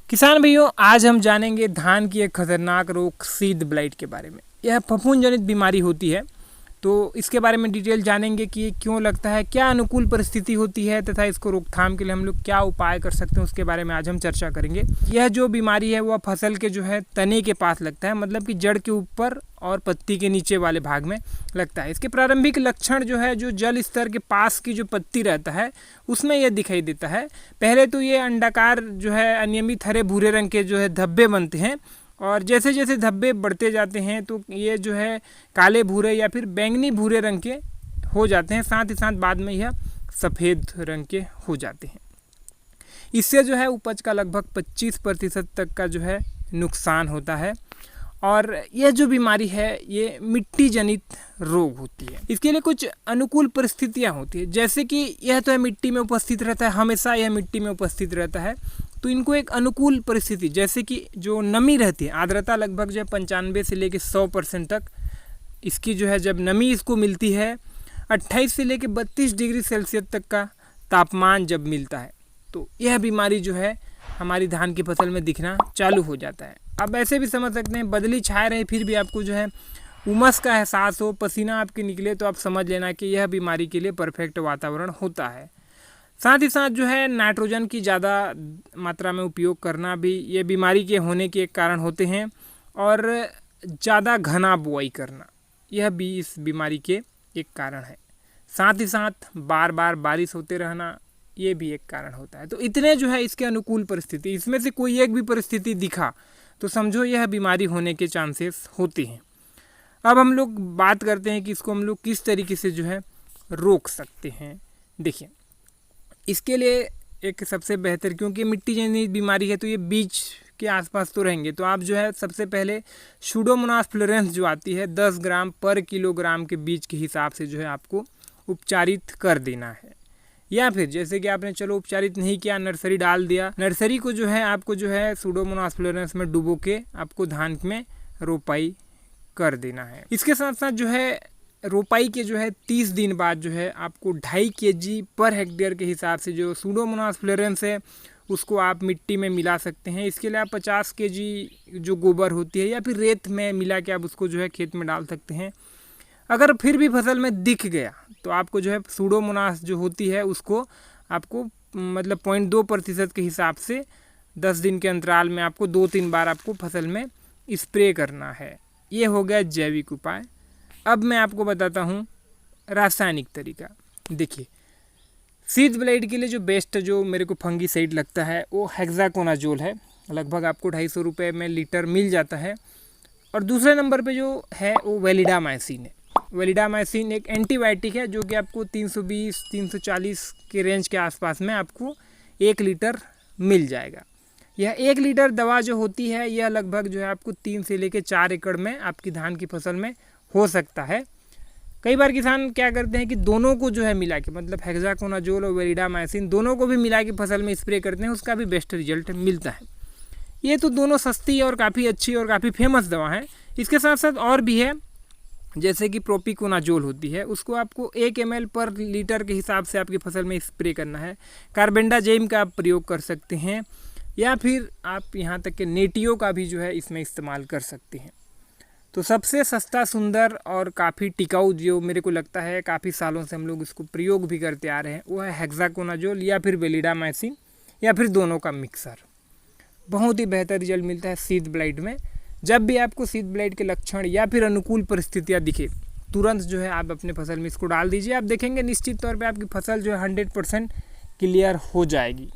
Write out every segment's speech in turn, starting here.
किसान भाइयों, आज हम जानेंगे धान की एक खतरनाक रोग सीड ब्लाइट के बारे में। यह फफूंद जनित बीमारी होती है, तो इसके बारे में डिटेल जानेंगे कि ये क्यों लगता है, क्या अनुकूल परिस्थिति होती है तथा इसको रोकथाम के लिए हम लोग क्या उपाय कर सकते हैं, उसके बारे में आज हम चर्चा करेंगे। यह जो बीमारी है वह फसल के जो है तने के पास लगता है, मतलब कि जड़ के ऊपर और पत्ती के नीचे वाले भाग में लगता है। इसके प्रारंभिक लक्षण जो है, जो जल स्तर के पास की जो पत्ती रहता है उसमें यह दिखाई देता है। पहले तो ये अंडाकार जो है अनियमित हरे भूरे रंग के जो है धब्बे बनते हैं, और जैसे जैसे धब्बे बढ़ते जाते हैं तो ये जो है काले भूरे या फिर बैंगनी भूरे रंग के हो जाते हैं। साथ ही साथ बाद में यह सफ़ेद रंग के हो जाते हैं। इससे जो है उपज का लगभग 25% तक का जो है नुकसान होता है। और यह जो बीमारी है ये मिट्टी जनित रोग होती है। इसके लिए कुछ अनुकूल परिस्थितियाँ होती है, जैसे कि यह तो है मिट्टी में उपस्थित रहता है, हमेशा यह मिट्टी में उपस्थित रहता है, तो इनको एक अनुकूल परिस्थिति जैसे कि जो नमी रहती है, आर्द्रता लगभग जो है 95 से लेकर 100% तक इसकी जो है जब नमी इसको मिलती है, 28 से लेकर 32 डिग्री सेल्सियस तक का तापमान जब मिलता है, तो यह बीमारी जो है हमारी धान की फसल में दिखना चालू हो जाता है। अब ऐसे भी समझ सकते हैं, बदली छाए रहे फिर भी आपको जो है उमस का एहसास हो, पसीना आपके निकले, तो आप समझ लेना कि यह बीमारी के लिए परफेक्ट वातावरण होता है। साथ ही साथ जो है नाइट्रोजन की ज़्यादा मात्रा में उपयोग करना भी ये बीमारी के होने के एक कारण होते हैं, और ज़्यादा घना बुआई करना यह भी इस बीमारी के एक कारण है। साथ ही साथ बार बार बारिश होते रहना ये भी एक कारण होता है। तो इतने जो है इसके अनुकूल परिस्थिति, इसमें से कोई एक भी परिस्थिति दिखा तो समझो यह बीमारी होने के चांसेस होते हैं। अब हम लोग बात करते हैं कि इसको हम लोग किस तरीके से जो है रोक सकते हैं। देखिए, इसके लिए एक सबसे बेहतर, क्योंकि मिट्टी जनित बीमारी है तो ये बीज के आसपास तो रहेंगे, तो आप जो है सबसे पहले सूडोमोनास फ्लोरेंस जो आती है 10 ग्राम पर किलोग्राम के बीज के हिसाब से जो है आपको उपचारित कर देना है। या फिर जैसे कि आपने चलो उपचारित नहीं किया, नर्सरी डाल दिया, नर्सरी को जो है आपको जो है सूडोमोनास फ्लोरेंस में डुबो के आपको धान में रोपाई कर देना है। इसके साथ साथ जो है रोपाई के जो है 30 दिन बाद जो है आपको 2.5 kg पर हेक्टेयर के हिसाब से जो सूडोमोनास फ्लोरेंस है उसको आप मिट्टी में मिला सकते हैं। इसके लिए आप 50 kg जो गोबर होती है या फिर रेत में मिला के आप उसको जो है खेत में डाल सकते हैं। अगर फिर भी फसल में दिख गया तो आपको जो है सूडोमोनास जो होती है उसको आपको मतलब 0.2% के हिसाब से 10 दिन के अंतराल में आपको 2-3 बार आपको फसल में स्प्रे करना है। ये हो गया जैविक उपाय। अब मैं आपको बताता हूँ रासायनिक तरीका। देखिए, सीड ब्लाइट के लिए जो बेस्ट जो मेरे को फंगीसाइड लगता है वो हेक्साकोनाजोल है। लगभग आपको 250 रुपये में लीटर मिल जाता है। और दूसरे नंबर पे जो है वो वेलिडामाइसिन है। वेलिडामाइसिन एक एंटीबायोटिक है जो कि आपको 320-340 के रेंज के आसपास में आपको 1 लीटर मिल जाएगा। यह 1 लीटर दवा जो होती है यह लगभग जो है आपको 3 से लेकर 4 एकड़ में आपकी धान की फसल में हो सकता है। कई बार किसान क्या करते हैं कि दोनों को जो है मिला के, मतलब हेक्साकोनाजोल और वेलिडामाइसिन दोनों को भी मिला के फसल में स्प्रे करते हैं, उसका भी बेस्ट रिजल्ट मिलता है। ये तो दोनों सस्ती और काफ़ी अच्छी और काफ़ी फेमस दवा है। इसके साथ साथ और भी है, जैसे कि प्रोपिकोनाजोल होती है, उसको आपको 1 ml पर लीटर के हिसाब से आपकी फसल में स्प्रे करना है। कार्बेंडाजिम का आप प्रयोग कर सकते हैं, या फिर आप यहाँ तक कि नेटियो का भी जो है इसमें इस्तेमाल कर सकते हैं। तो सबसे सस्ता, सुंदर और काफ़ी टिकाऊ जो मेरे को लगता है काफ़ी सालों से हम लोग इसको प्रयोग भी करते आ रहे हैं वो है हेक्साकोनाजोल या फिर वेलिडामाइसिन या फिर दोनों का मिक्सर। बहुत ही बेहतर रिजल्ट मिलता है सीड ब्लाइट में। जब भी आपको सीड ब्लाइट के लक्षण या फिर अनुकूल परिस्थितियाँ दिखे, तुरंत जो है आप अपने फसल में इसको डाल दीजिए। आप देखेंगे निश्चित तौर पे आपकी फसल जो है 100% क्लियर हो जाएगी।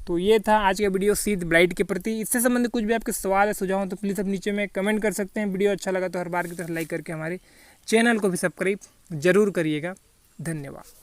तो ये था आज का वीडियो सीड ब्लाइट के प्रति। इससे संबंधित कुछ भी आपके सवाल है, सुझाव हो तो प्लीज़ आप नीचे में कमेंट कर सकते हैं। वीडियो अच्छा लगा तो हर बार की तरह लाइक करके हमारे चैनल को भी सब्सक्राइब जरूर करिएगा। धन्यवाद।